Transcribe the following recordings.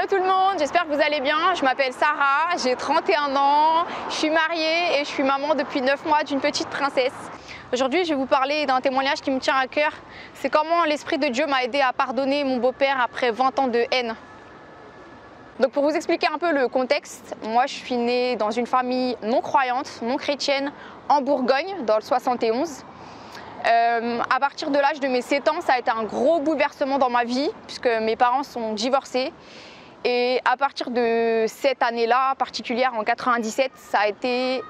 Hello tout le monde, j'espère que vous allez bien. Je m'appelle Sarah, j'ai 31 ans, je suis mariée et je suis maman depuis 9 mois d'une petite princesse. Aujourd'hui, je vais vous parler d'un témoignage qui me tient à cœur. C'est comment l'Esprit de Dieu m'a aidé à pardonner mon beau-père après 20 ans de haine. Donc pour vous expliquer un peu le contexte, moi je suis née dans une famille non croyante, non chrétienne, en Bourgogne, dans le 71. À partir de l'âge de mes 7 ans, ça a été un gros bouleversement dans ma vie, puisque mes parents sont divorcés. Et à partir de cette année-là, particulière en 97, ça a été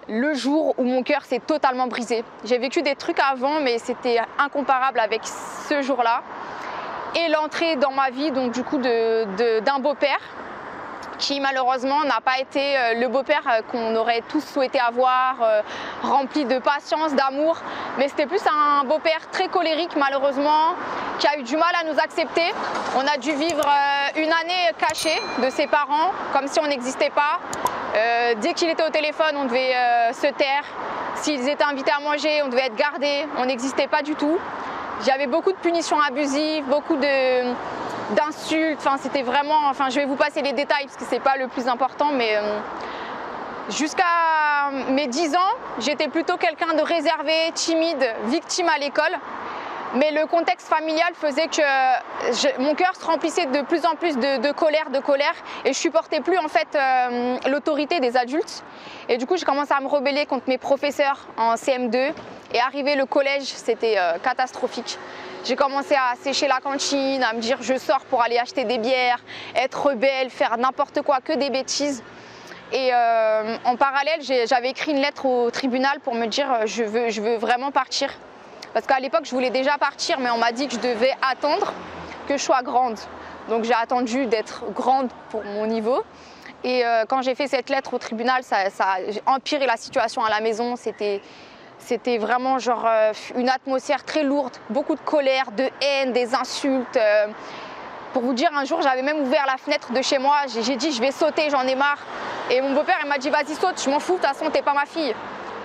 le jour où mon cœur s'est totalement brisé. J'ai vécu des trucs avant, mais c'était incomparable avec ce jour-là. Et l'entrée dans ma vie, donc du coup, d'un beau-père, qui malheureusement n'a pas été le beau-père qu'on aurait tous souhaité avoir, rempli de patience, d'amour, mais c'était plus un beau-père très colérique malheureusement, qui a eu du mal à nous accepter. On a dû vivre une année cachée de ses parents, comme si on n'existait pas. Dès qu'il était au téléphone, on devait se taire. S'ils étaient invités à manger, on devait être gardés, on n'existait pas du tout. J'avais beaucoup de punitions abusives, beaucoup d'insultes, c'était vraiment, je vais vous passer les détails parce que c'est pas le plus important, mais jusqu'à mes 10 ans, j'étais plutôt quelqu'un de réservé, timide, victime à l'école. Mais le contexte familial faisait que mon cœur se remplissait de plus en plus de colère, et je supportais plus en fait l'autorité des adultes. Et du coup, j'ai commencé à me rebeller contre mes professeurs en CM2. Et arrivé le collège, c'était catastrophique. J'ai commencé à sécher la cantine, à me dire je sors pour aller acheter des bières, être rebelle, faire n'importe quoi, que des bêtises. Et en parallèle, j'avais écrit une lettre au tribunal pour me dire je veux vraiment partir. Parce qu'à l'époque, je voulais déjà partir, mais on m'a dit que je devais attendre que je sois grande. Donc j'ai attendu d'être grande pour mon niveau. Et quand j'ai fait cette lettre au tribunal, ça a empiré la situation à la maison. C'était vraiment genre une atmosphère très lourde, beaucoup de colère, de haine, des insultes. Pour vous dire, un jour, j'avais même ouvert la fenêtre de chez moi. J'ai dit, je vais sauter, j'en ai marre. Et mon beau-père, il m'a dit, vas-y, saute, je m'en fous, de toute façon, t'es pas ma fille.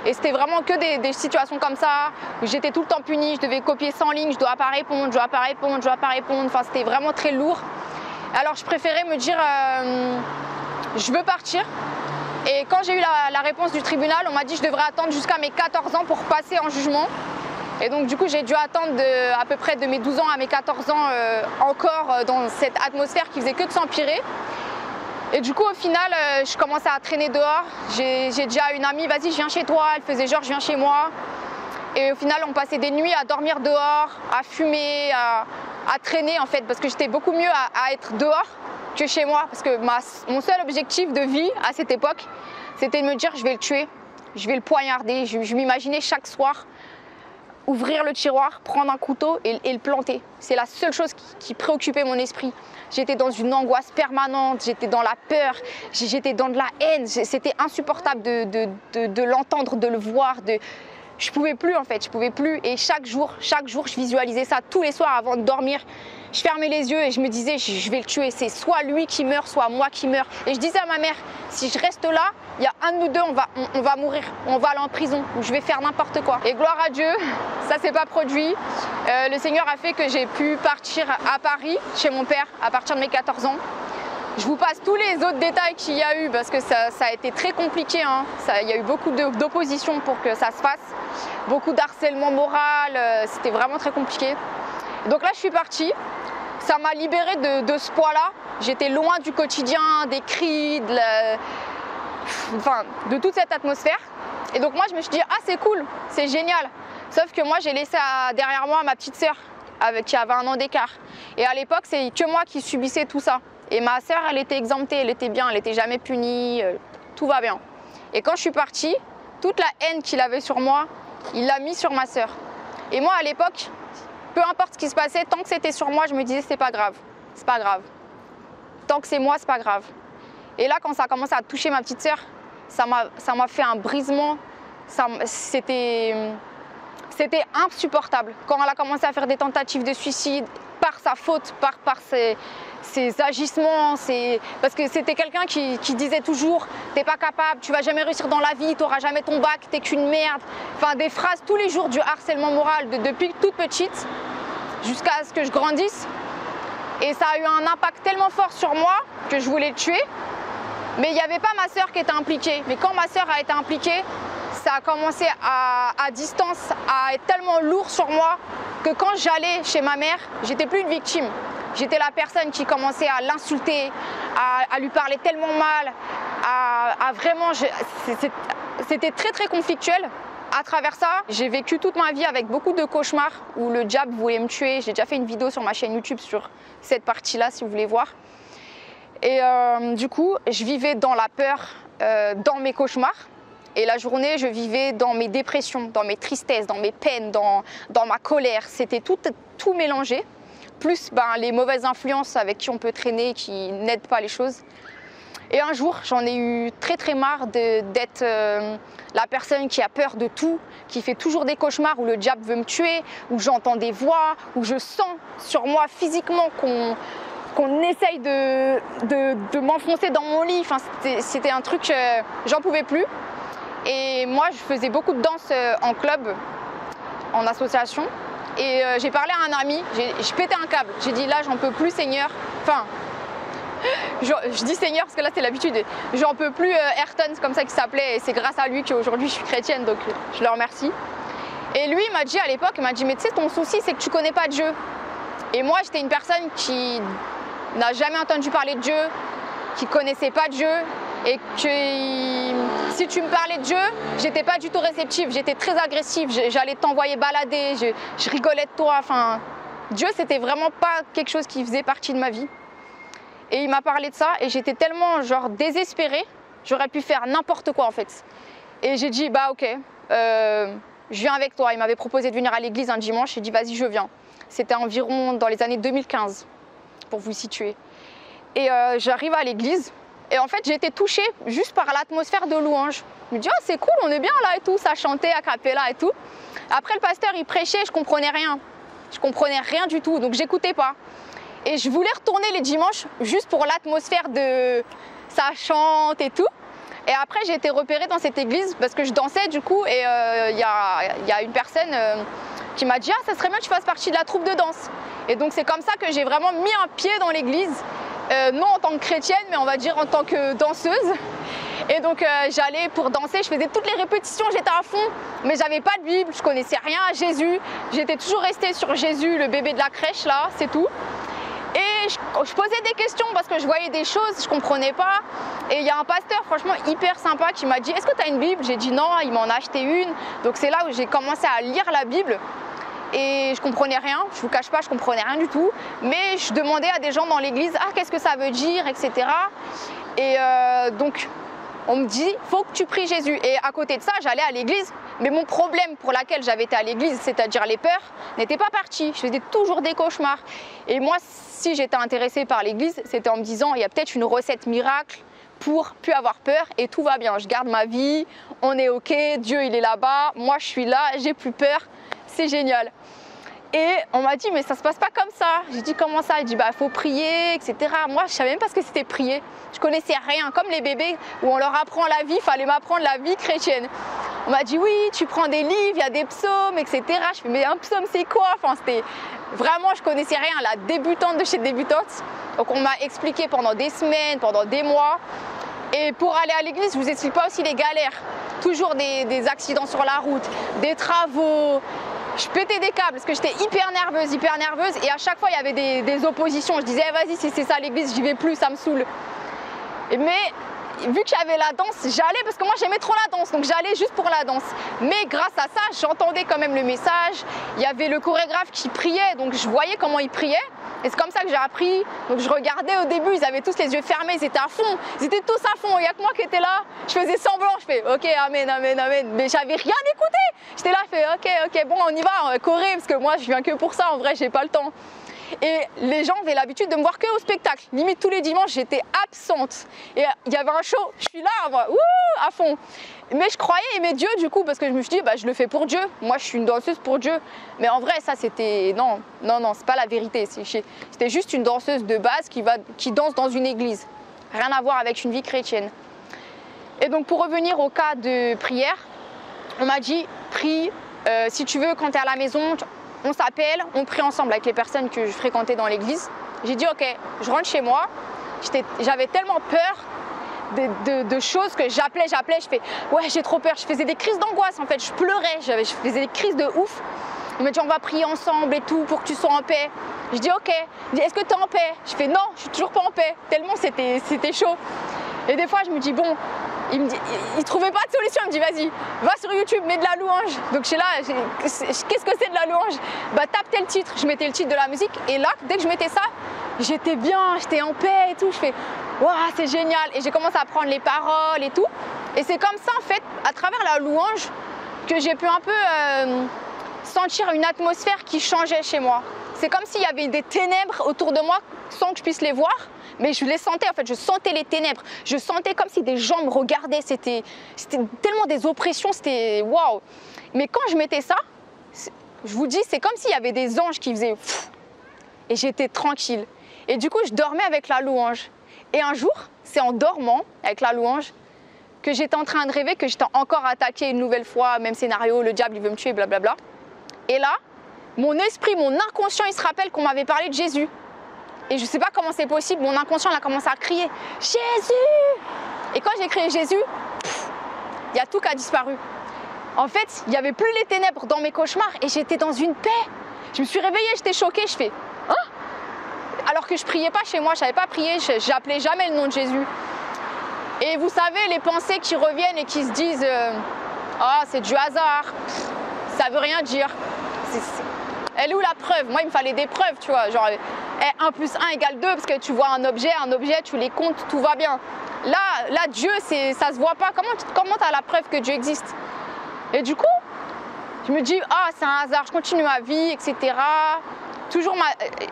Et c'était vraiment que des situations comme ça, où j'étais tout le temps punie, je devais copier 100 lignes, je dois pas répondre, je dois pas répondre, je dois pas répondre. C'était vraiment très lourd. Alors, je préférais me dire, je veux partir. Et quand j'ai eu la réponse du tribunal, on m'a dit que je devrais attendre jusqu'à mes 14 ans pour passer en jugement. Et donc du coup, j'ai dû attendre à peu près de mes 12 ans à mes 14 ans encore dans cette atmosphère qui faisait que de s'empirer. Et du coup, au final, je commençais à traîner dehors. J'ai déjà une amie, vas-y, je viens chez toi. Elle faisait genre, je viens chez moi. Et au final, on passait des nuits à dormir dehors, à fumer, à traîner en fait, parce que j'étais beaucoup mieux à être dehors que chez moi, parce que mon seul objectif de vie à cette époque, c'était de me dire je vais le tuer, je vais le poignarder. Je m'imaginais chaque soir ouvrir le tiroir, prendre un couteau et le planter. C'est la seule chose qui préoccupait mon esprit. J'étais dans une angoisse permanente, j'étais dans la peur, j'étais dans de la haine. C'était insupportable de l'entendre, de le voir. Je pouvais plus en fait, je pouvais plus. Et chaque jour, je visualisais ça tous les soirs avant de dormir. Je fermais les yeux et je me disais, je vais le tuer. C'est soit lui qui meurt, soit moi qui meurs. Et je disais à ma mère, si je reste là, il y a un de nous deux, on va mourir. On va aller en prison ou je vais faire n'importe quoi. Et gloire à Dieu, ça s'est pas produit. Le Seigneur a fait que j'ai pu partir à Paris, chez mon père, à partir de mes 14 ans. Je vous passe tous les autres détails qu'il y a eu parce que ça a été très compliqué. Il y a eu beaucoup d'opposition pour que ça se fasse. Beaucoup d'harcèlement moral, c'était vraiment très compliqué. Donc là, je suis partie. Ça m'a libérée de ce poids-là. J'étais loin du quotidien, des cris, de toute cette atmosphère. Et donc moi, je me suis dit, ah c'est cool, c'est génial. Sauf que moi, j'ai laissé derrière moi ma petite sœur qui avait 1 an d'écart. Et à l'époque, c'est que moi qui subissais tout ça. Et ma sœur, elle était exemptée, elle était bien, elle n'était jamais punie, tout va bien. Et quand je suis partie, toute la haine qu'il avait sur moi, il l'a mis sur ma sœur. Et moi, à l'époque, peu importe ce qui se passait, tant que c'était sur moi, je me disais c'est pas grave, c'est pas grave. Tant que c'est moi, c'est pas grave. Et là, quand ça a commencé à toucher ma petite sœur, ça m'a fait un brisement. C'était insupportable. Quand elle a commencé à faire des tentatives de suicide, par sa faute, par ses agissements, parce que c'était quelqu'un qui disait toujours t'es pas capable, tu vas jamais réussir dans la vie, tu n'auras jamais ton bac, t'es qu'une merde. Enfin des phrases tous les jours, du harcèlement moral depuis toute petite jusqu'à ce que je grandisse. Et ça a eu un impact tellement fort sur moi que je voulais le tuer. Mais il n'y avait pas ma sœur qui était impliquée. Mais quand ma sœur a été impliquée, ça a commencé à distance, à être tellement lourd sur moi que quand j'allais chez ma mère, j'étais plus une victime. J'étais la personne qui commençait à l'insulter, à lui parler tellement mal, à vraiment... C'était très très conflictuel. À travers ça, j'ai vécu toute ma vie avec beaucoup de cauchemars où le diable voulait me tuer. J'ai déjà fait une vidéo sur ma chaîne YouTube sur cette partie-là si vous voulez voir. Et du coup, je vivais dans la peur, dans mes cauchemars. Et la journée, je vivais dans mes dépressions, dans mes tristesses, dans mes peines, dans ma colère. C'était tout mélangé. Plus les mauvaises influences avec qui on peut traîner, qui n'aident pas les choses. Et un jour, j'en ai eu très très marre d'être la personne qui a peur de tout, qui fait toujours des cauchemars où le diable veut me tuer, où j'entends des voix, où je sens sur moi physiquement qu'on essaye de m'enfoncer dans mon lit. Enfin, c'était un truc, j'en pouvais plus. Et moi, je faisais beaucoup de danse en club, en association. Et j'ai parlé à un ami, j'ai pété un câble. J'ai dit là, j'en peux plus, Seigneur. Enfin, je dis Seigneur parce que là, c'est l'habitude. J'en peux plus, Ayrton, c'est comme ça qu'il s'appelait. Et c'est grâce à lui qu'aujourd'hui, je suis chrétienne, donc je le remercie. Et lui, il m'a dit à l'époque, il m'a dit, mais tu sais, ton souci, c'est que tu connais pas Dieu. Et moi, j'étais une personne qui n'a jamais entendu parler de Dieu, qui connaissait pas Dieu. Et que si tu me parlais de Dieu, j'étais pas du tout réceptive, j'étais très agressive, j'allais t'envoyer balader, je rigolais de toi. Enfin, Dieu, c'était vraiment pas quelque chose qui faisait partie de ma vie. Et il m'a parlé de ça et j'étais tellement genre désespérée, j'aurais pu faire n'importe quoi en fait. Et j'ai dit bah ok, je viens avec toi. Il m'avait proposé de venir à l'église un dimanche, j'ai dit vas-y je viens. C'était environ dans les années 2015 pour vous situer. Et j'arrive à l'église. Et en fait, j'ai été touchée juste par l'atmosphère de louange. Je me dis, oh, c'est cool, on est bien là et tout, ça chantait a cappella et tout. Après, le pasteur, il prêchait, je comprenais rien. Je comprenais rien du tout, donc j'écoutais pas. Et je voulais retourner les dimanches juste pour l'atmosphère de ça chante et tout. Et après, j'ai été repérée dans cette église parce que je dansais du coup. Et il y a une personne qui m'a dit, ah, ça serait bien que tu fasses partie de la troupe de danse. Et donc, c'est comme ça que j'ai vraiment mis un pied dans l'église. Non en tant que chrétienne, mais on va dire en tant que danseuse. Et donc j'allais pour danser, je faisais toutes les répétitions, j'étais à fond, mais j'avais pas de Bible, je connaissais rien à Jésus. J'étais toujours restée sur Jésus, le bébé de la crèche là, c'est tout. Et je posais des questions parce que je voyais des choses, je comprenais pas. Et il y a un pasteur franchement hyper sympa qui m'a dit, est-ce que tu as une Bible? J'ai dit non, il m'en a acheté une. Donc c'est là où j'ai commencé à lire la Bible. Et je comprenais rien, je vous cache pas, je comprenais rien du tout. Mais je demandais à des gens dans l'église, ah qu'est-ce que ça veut dire, etc. Et donc on me dit, faut que tu pries Jésus. Et à côté de ça, j'allais à l'église. Mais mon problème pour lequel j'avais été à l'église, c'est-à-dire les peurs, n'était pas parti. Je faisais toujours des cauchemars. Et moi, si j'étais intéressée par l'église, c'était en me disant, il y a peut-être une recette miracle pour plus avoir peur et tout va bien. Je garde ma vie, on est ok, Dieu il est là-bas, moi je suis là, j'ai plus peur, c'est génial. Et on m'a dit, mais ça se passe pas comme ça. J'ai dit, comment ça? Il dit, bah, faut prier, etc. Moi, je savais même pas ce que c'était prier. Je connaissais rien. Comme les bébés où on leur apprend la vie, il fallait m'apprendre la vie chrétienne. On m'a dit, oui, tu prends des livres, il y a des psaumes, etc. Je fais, mais un psaume, c'est quoi? Enfin, c'était vraiment, je connaissais rien. La débutante de chez débutante. Donc, on m'a expliqué pendant des semaines, pendant des mois. Et pour aller à l'église, je vous explique pas aussi les galères. Toujours des accidents sur la route, des travaux. Je pétais des câbles parce que j'étais hyper nerveuse et à chaque fois il y avait des oppositions. Je disais vas-y, si c'est ça l'église, j'y vais plus, ça me saoule. Mais vu que j'avais la danse, j'allais parce que moi j'aimais trop la danse, donc j'allais juste pour la danse. Mais grâce à ça, j'entendais quand même le message. Il y avait le chorégraphe qui priait, donc je voyais comment il priait. Et c'est comme ça que j'ai appris. Donc je regardais au début, ils avaient tous les yeux fermés, ils étaient à fond. Ils étaient tous à fond, il n'y a que moi qui étais là. Je faisais semblant, je fais ok, amen, amen, amen. Mais j'avais rien écouté. J'étais là, je fais ok, bon, on y va, Corée, parce que moi je viens que pour ça, en vrai, j'ai pas le temps. Et les gens avaient l'habitude de me voir que au spectacle. Limite tous les dimanches, j'étais absente. Et il y avait un show, je suis là, moi, à fond. Mais je croyais aimer Dieu du coup, parce que je me suis dit, bah, je le fais pour Dieu. Moi, je suis une danseuse pour Dieu. Mais en vrai, ça, c'était... Non, c'est pas la vérité. C'était juste une danseuse de base qui danse dans une église. Rien à voir avec une vie chrétienne. Et donc, pour revenir au cas de prière, on m'a dit, prie, si tu veux, quand tu es à la maison... On s'appelle, on prie ensemble avec les personnes que je fréquentais dans l'église. J'ai dit ok, je rentre chez moi. J'avais tellement peur de choses que j'appelais, je fais ouais j'ai trop peur, je faisais des crises d'angoisse en fait, je pleurais, je faisais des crises de ouf. Il m'a dit on va prier ensemble et tout pour que tu sois en paix. Je dis ok, il dit est-ce que tu es en paix? Je fais non, je suis toujours pas en paix, tellement c'était chaud. Et des fois je me dis bon, il trouvait pas de solution, il me dit vas-y, va sur YouTube, mets de la louange. Donc je suis là, qu'est-ce que c'est de la louange? Bah tape tel titre, je mettais le titre de la musique et là dès que je mettais ça, j'étais bien, j'étais en paix et tout, je fais waouh c'est génial. Et j'ai commencé à prendre les paroles et tout. Et c'est comme ça en fait, à travers la louange, que j'ai pu un peu sentir une atmosphère qui changeait chez moi. C'est comme s'il y avait des ténèbres autour de moi sans que je puisse les voir. Mais je les sentais en fait, je sentais les ténèbres. Je sentais comme si des gens me regardaient. C'était tellement des oppressions, c'était waouh. Mais quand je mettais ça, je vous dis, c'est comme s'il y avait des anges qui faisaient pfff, et j'étais tranquille. Et du coup, je dormais avec la louange. Et un jour, c'est en dormant avec la louange que j'étais en train de rêver que j'étais encore attaquée une nouvelle fois, même scénario, le diable il veut me tuer, blablabla. Et là, mon esprit, mon inconscient, il se rappelle qu'on m'avait parlé de Jésus. Et je ne sais pas comment c'est possible, mon inconscient il a commencé à crier « Jésus !» Et quand j'ai crié « Jésus », il y a tout qui a disparu. En fait, il n'y avait plus les ténèbres dans mes cauchemars et j'étais dans une paix. Je me suis réveillée, j'étais choquée, je fais « Hein ?» Alors que je ne priais pas chez moi, je ne savais pas prier, je n'appelais jamais le nom de Jésus. Et vous savez, les pensées qui reviennent et qui se disent « Ah, c'est du hasard, ça ne veut rien dire. » Elle est où la preuve? Moi, il me fallait des preuves, tu vois, genre 1 plus 1 égale 2, parce que tu vois un objet, tu les comptes, tout va bien. Là Dieu, ça se voit pas. Comment tu as la preuve que Dieu existe? Et du coup, je me dis, ah, c'est un hasard, je continue ma vie, etc. Toujours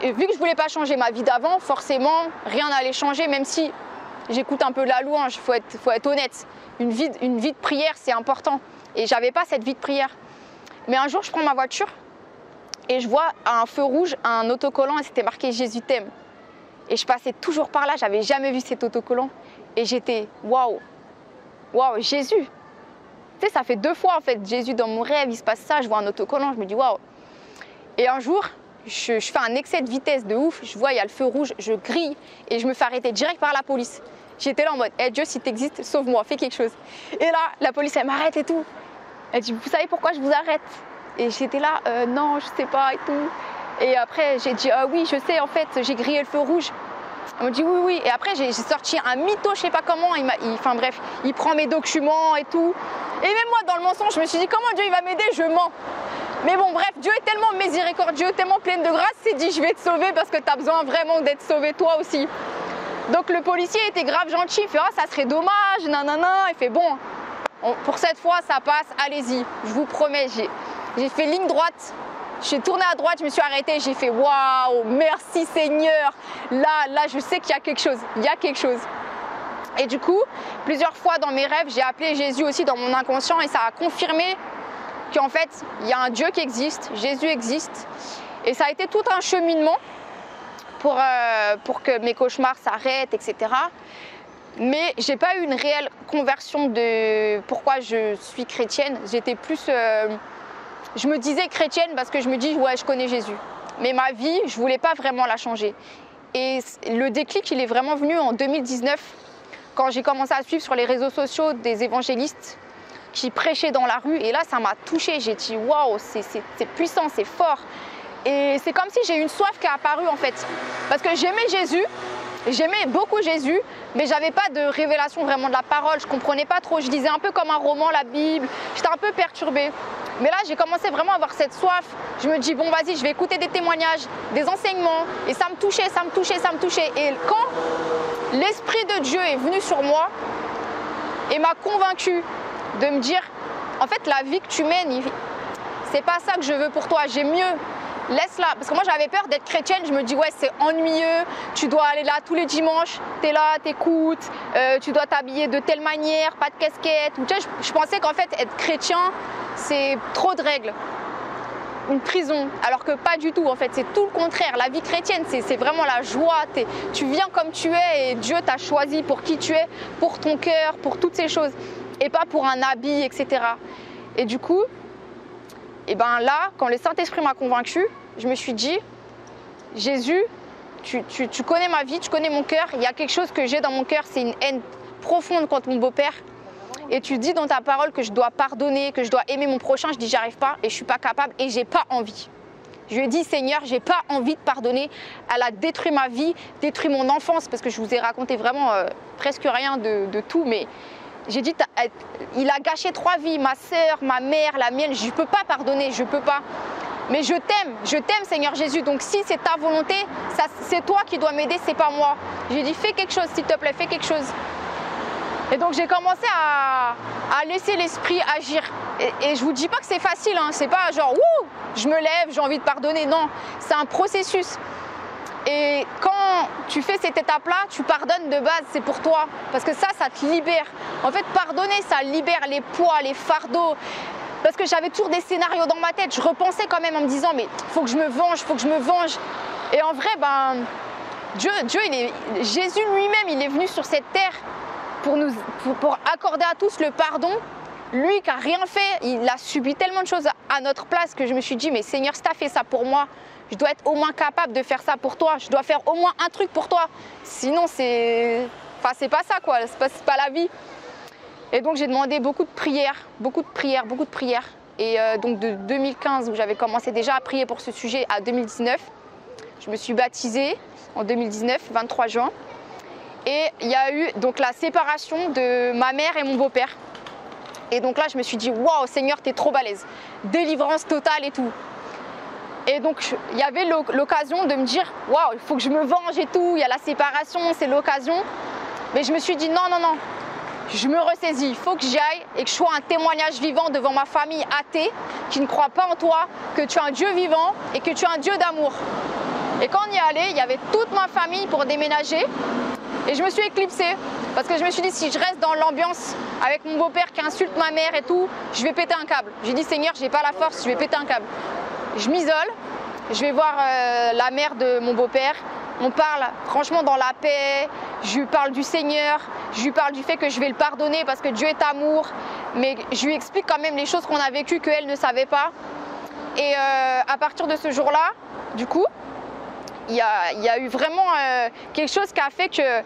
vu que je voulais pas changer ma vie d'avant, forcément, rien n'allait changer, même si j'écoute un peu la louange, faut être honnête. Une vie de prière, c'est important. Et j'avais pas cette vie de prière. Mais un jour, je prends ma voiture et je vois à un feu rouge un autocollant et c'était marqué « Jésus t'aime ». Et je passais toujours par là, j'avais jamais vu cet autocollant. Et j'étais « Waouh, waouh, Jésus ». Tu sais, ça fait 2 fois en fait, Jésus dans mon rêve, il se passe ça, je vois un autocollant, je me dis « Waouh ». Et un jour, je fais un excès de vitesse de ouf, je vois il y a le feu rouge, je grille et je me fais arrêter direct par la police. J'étais là en mode hey, « Dieu, si t'existes, sauve-moi, fais quelque chose ». Et là, la police, elle m'arrête et tout. Elle dit « Vous savez pourquoi je vous arrête ?» Et j'étais là, non, je sais pas et tout. Et après, j'ai dit, ah oui, je sais, en fait, j'ai grillé le feu rouge. Elle m'a dit, oui, oui. Et après, j'ai sorti un mytho, je sais pas comment. Enfin bref, il prend mes documents et tout. Et même moi, dans le mensonge, je me suis dit, comment Dieu il va m'aider? Je mens. Mais bon, bref, Dieu est tellement miséricordieux, tellement plein de grâce, il s'est dit, je vais te sauver parce que tu as besoin vraiment d'être sauvé toi aussi. Donc le policier était grave gentil, il fait, ah, ça serait dommage, nanana. Il fait, bon, pour cette fois, ça passe, allez-y, je vous promets, j'ai fait ligne droite, je suis tournée à droite, je me suis arrêtée, j'ai fait waouh, merci Seigneur. Là, je sais qu'il y a quelque chose, il y a quelque chose. Et du coup, plusieurs fois dans mes rêves, j'ai appelé Jésus aussi dans mon inconscient et ça a confirmé qu'en fait, il y a un Dieu qui existe, Jésus existe. Et ça a été tout un cheminement pour que mes cauchemars s'arrêtent, etc. Mais j'ai pas eu une réelle conversion de pourquoi je suis chrétienne. J'étais plus... je me disais chrétienne parce que je me dis ouais je connais Jésus. Mais ma vie, je voulais pas vraiment la changer. Et le déclic, il est vraiment venu en 2019 quand j'ai commencé à suivre sur les réseaux sociaux des évangélistes qui prêchaient dans la rue. Et là, ça m'a touchée. J'ai dit waouh, c'est puissant, c'est fort. Et c'est comme si j'ai une soif qui est apparue en fait. Parce que j'aimais Jésus, j'aimais beaucoup Jésus, mais j'avais pas de révélation vraiment de la parole. Je comprenais pas trop. Je lisais un peu comme un roman la Bible. J'étais un peu perturbée. Mais là, j'ai commencé vraiment à avoir cette soif. Je me dis, bon, vas-y, je vais écouter des témoignages, des enseignements. Et ça me touchait, ça me touchait, ça me touchait. Et quand l'Esprit de Dieu est venu sur moi et m'a convaincue de me dire, en fait, la vie que tu mènes, c'est pas ça que je veux pour toi. J'ai mieux. Laisse-la. Parce que moi, j'avais peur d'être chrétienne. Je me dis, ouais, c'est ennuyeux. Tu dois aller là tous les dimanches. T'es là, t'écoutes. Tu dois t'habiller de telle manière, pas de casquette. Tu sais, je pensais qu'en fait, être chrétien, c'est trop de règles. Une prison. Alors que pas du tout. En fait, c'est tout le contraire. La vie chrétienne, c'est vraiment la joie. Tu viens comme tu es et Dieu t'a choisi pour qui tu es, pour ton cœur, pour toutes ces choses. Et pas pour un habit, etc. Et du coup, et ben là, quand le Saint-Esprit m'a convaincue, je me suis dit, Jésus, tu connais ma vie, tu connais mon cœur. Il y a quelque chose que j'ai dans mon cœur, c'est une haine profonde contre mon beau-père. Et tu dis dans ta parole que je dois pardonner, que je dois aimer mon prochain. Je dis j'y arrive pas et je suis pas capable et j'ai pas envie. Je lui ai dit Seigneur, j'ai pas envie de pardonner. Elle a détruit ma vie, détruit mon enfance parce que je vous ai raconté vraiment presque rien de tout. Mais j'ai dit il a gâché 3 vies, ma sœur, ma mère, la mienne. Je peux pas pardonner, je peux pas. Mais je t'aime Seigneur Jésus. Donc si c'est ta volonté, c'est toi qui dois m'aider, c'est pas moi. J'ai dit fais quelque chose s'il te plaît, fais quelque chose. Et donc j'ai commencé à laisser l'esprit agir. Et je vous dis pas que c'est facile, hein. C'est pas genre wouh, je me lève, j'ai envie de pardonner. Non, c'est un processus. Et quand tu fais cette étape-là, tu pardonnes de base, c'est pour toi. Parce que ça te libère. En fait, pardonner, ça libère les poids, les fardeaux. Parce que j'avais toujours des scénarios dans ma tête. Je repensais quand même en me disant mais faut que je me venge, faut que je me venge. Et en vrai, Jésus lui-même, il est venu sur cette terre pour accorder à tous le pardon. Lui qui n'a rien fait, il a subi tellement de choses à notre place que je me suis dit, mais Seigneur, si tu as fait ça pour moi, je dois être au moins capable de faire ça pour toi. Je dois faire au moins un truc pour toi. Sinon, c'est pas ça, quoi. C'est pas la vie. Et donc, j'ai demandé beaucoup de prières. Et donc, de 2015, où j'avais commencé déjà à prier pour ce sujet, à 2019, je me suis baptisée en 2019, 23 juin. Et il y a eu donc la séparation de ma mère et mon beau-père. Et donc là, je me suis dit, waouh, Seigneur, t'es trop balèze. Délivrance totale et tout. Et donc, il y avait l'occasion de me dire, waouh, il faut que je me venge et tout. Il y a la séparation, c'est l'occasion. Mais je me suis dit, non, je me ressaisis. Il faut que j'y aille et que je sois un témoignage vivant devant ma famille athée qui ne croit pas en toi, que tu es un Dieu vivant et que tu es un Dieu d'amour. Et quand on y allait, il y avait toute ma famille pour déménager. Et je me suis éclipsée parce que je me suis dit si je reste dans l'ambiance avec mon beau-père qui insulte ma mère et tout, je vais péter un câble. J'ai dit Seigneur, j'ai pas la force, je vais péter un câble. Je m'isole, je vais voir la mère de mon beau-père. On parle franchement dans la paix, je lui parle du Seigneur, je lui parle du fait que je vais le pardonner parce que Dieu est amour. Mais je lui explique quand même les choses qu'on a vécues qu'elle ne savait pas. Et à partir de ce jour-là, du coup, il y a eu vraiment quelque chose qui a fait que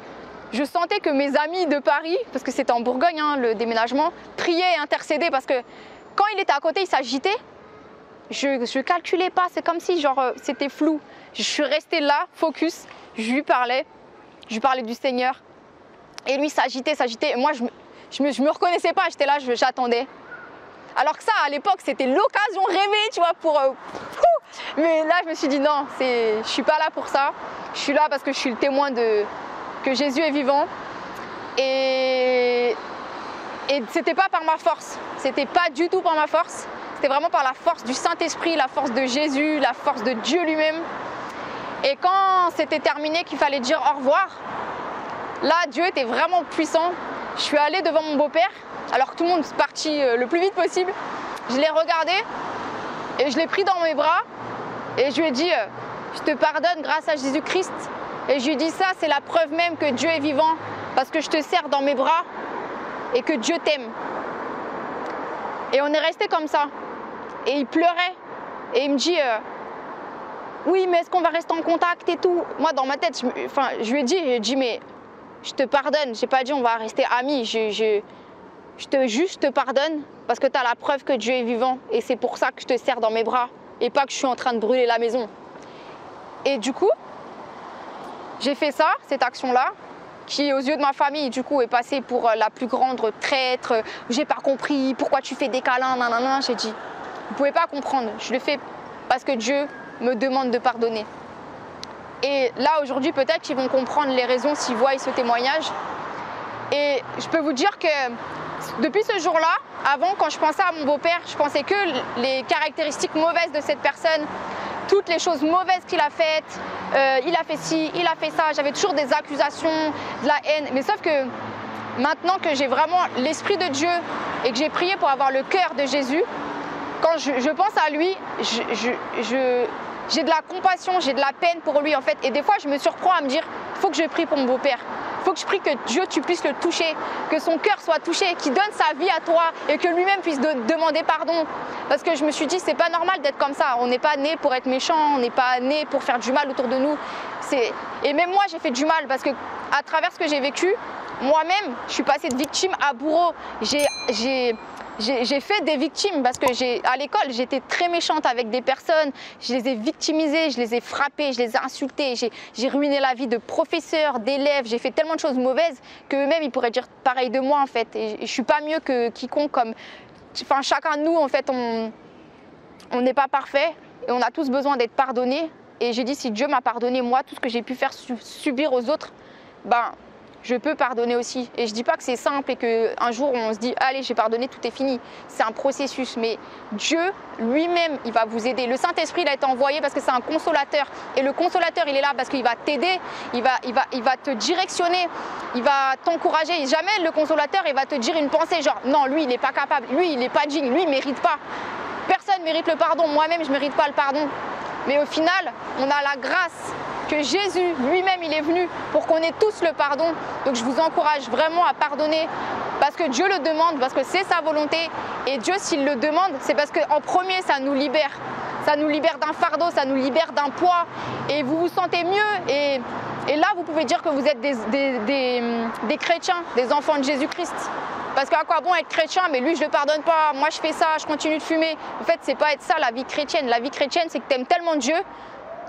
je sentais que mes amis de Paris, parce que c'était en Bourgogne hein, le déménagement, priaient et intercédaient parce que quand il était à côté, il s'agitait. Je calculais pas, c'est comme si genre c'était flou. Je suis restée là, focus, je lui parlais du Seigneur. Et lui s'agitait. Et moi, je me reconnaissais pas, j'étais là, j'attendais. Alors que ça, à l'époque, c'était l'occasion rêvée, tu vois, pour... Mais là, je me suis dit non, je suis pas là pour ça. Je suis là parce que je suis le témoin que Jésus est vivant. Et c'était pas par ma force. C'était pas du tout par ma force. C'était vraiment par la force du Saint-Esprit, la force de Jésus, la force de Dieu lui-même. Et quand c'était terminé, qu'il fallait dire au revoir, là, Dieu était vraiment puissant. Je suis allée devant mon beau-père, alors que tout le monde est parti le plus vite possible. Je l'ai regardé et je l'ai pris dans mes bras et je lui ai dit je te pardonne grâce à Jésus-Christ. Et je lui ai dit ça, c'est la preuve même que Dieu est vivant parce que je te serre dans mes bras et que Dieu t'aime. Et on est resté comme ça. Et il pleurait et il me dit oui, mais est-ce qu'on va rester en contact et tout. Moi, dans ma tête, je lui ai dit mais je te pardonne. J'ai pas dit on va rester amis. Je te pardonne parce que tu as la preuve que Dieu est vivant. Et c'est pour ça que je te serre dans mes bras et pas que je suis en train de brûler la maison. Et du coup, j'ai fait ça, cette action-là, qui aux yeux de ma famille, du coup, est passée pour la plus grande traître. J'ai pas compris, pourquoi tu fais des câlins, nanana. J'ai dit, vous pouvez pas comprendre. Je le fais parce que Dieu me demande de pardonner. Et là, aujourd'hui, peut-être qu'ils vont comprendre les raisons s'ils voient ce témoignage. Et je peux vous dire que depuis ce jour-là, avant, quand je pensais à mon beau-père, je pensais que les caractéristiques mauvaises de cette personne, toutes les choses mauvaises qu'il a faites, il a fait ci, il a fait ça, j'avais toujours des accusations, de la haine. Mais sauf que maintenant que j'ai vraiment l'Esprit de Dieu et que j'ai prié pour avoir le cœur de Jésus, quand je pense à lui, j'ai de la compassion, j'ai de la peine pour lui en fait. Et des fois, je me surprends à me dire, il faut que je prie pour mon beau-père. Il faut que je prie que Dieu, tu puisses le toucher, que son cœur soit touché, qu'il donne sa vie à toi et que lui-même puisse demander pardon. Parce que je me suis dit, c'est pas normal d'être comme ça. On n'est pas né pour être méchant, on n'est pas né pour faire du mal autour de nous. Et même moi, j'ai fait du mal parce que à travers ce que j'ai vécu, moi-même, je suis passée de victime à bourreau. J'ai fait des victimes parce que à l'école, j'étais très méchante avec des personnes. Je les ai victimisées, je les ai frappées, je les ai insultées. J'ai ruiné la vie de professeurs, d'élèves. J'ai fait tellement de choses mauvaises qu'eux-mêmes, ils pourraient dire pareil de moi, en fait. Et je suis pas mieux que quiconque. Enfin, chacun de nous, en fait, on n'est pas parfait et on a tous besoin d'être pardonnés. Et j'ai dit, si Dieu m'a pardonné, moi, tout ce que j'ai pu faire subir aux autres, ben, je peux pardonner aussi. Et je ne dis pas que c'est simple et qu'un jour, on se dit, allez, j'ai pardonné, tout est fini. C'est un processus. Mais Dieu, lui-même, il va vous aider. Le Saint-Esprit, il a été envoyé parce que c'est un consolateur. Et le consolateur, il est là parce qu'il va t'aider, il va te directionner, il va t'encourager. Jamais le consolateur, il va te dire une pensée genre, non, lui, il n'est pas capable, lui, il n'est pas digne, lui, il ne mérite pas. Personne ne mérite le pardon. Moi-même, je ne mérite pas le pardon. Mais au final, on a la grâce que Jésus lui-même, il est venu pour qu'on ait tous le pardon. Donc je vous encourage vraiment à pardonner parce que Dieu le demande, parce que c'est sa volonté. Et Dieu, s'il le demande, c'est parce qu'en premier, ça nous libère. Ça nous libère d'un fardeau, ça nous libère d'un poids. Et vous vous sentez mieux. Et là, vous pouvez dire que vous êtes des chrétiens, des enfants de Jésus-Christ. Parce qu'à quoi bon être chrétien, mais lui je ne le pardonne pas, moi je fais ça, je continue de fumer. En fait, c'est pas être ça la vie chrétienne. La vie chrétienne, c'est que tu aimes tellement Dieu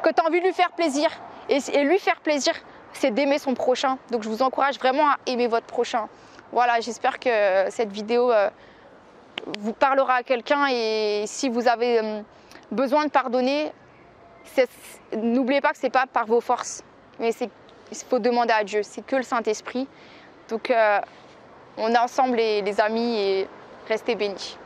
que tu as envie de lui faire plaisir. Et lui faire plaisir, c'est d'aimer son prochain. Donc je vous encourage vraiment à aimer votre prochain. Voilà, j'espère que cette vidéo vous parlera à quelqu'un. Et si vous avez besoin de pardonner, n'oubliez pas que ce n'est pas par vos forces, mais il faut demander à Dieu. C'est que le Saint-Esprit. Donc on est ensemble les amis et restez bénis.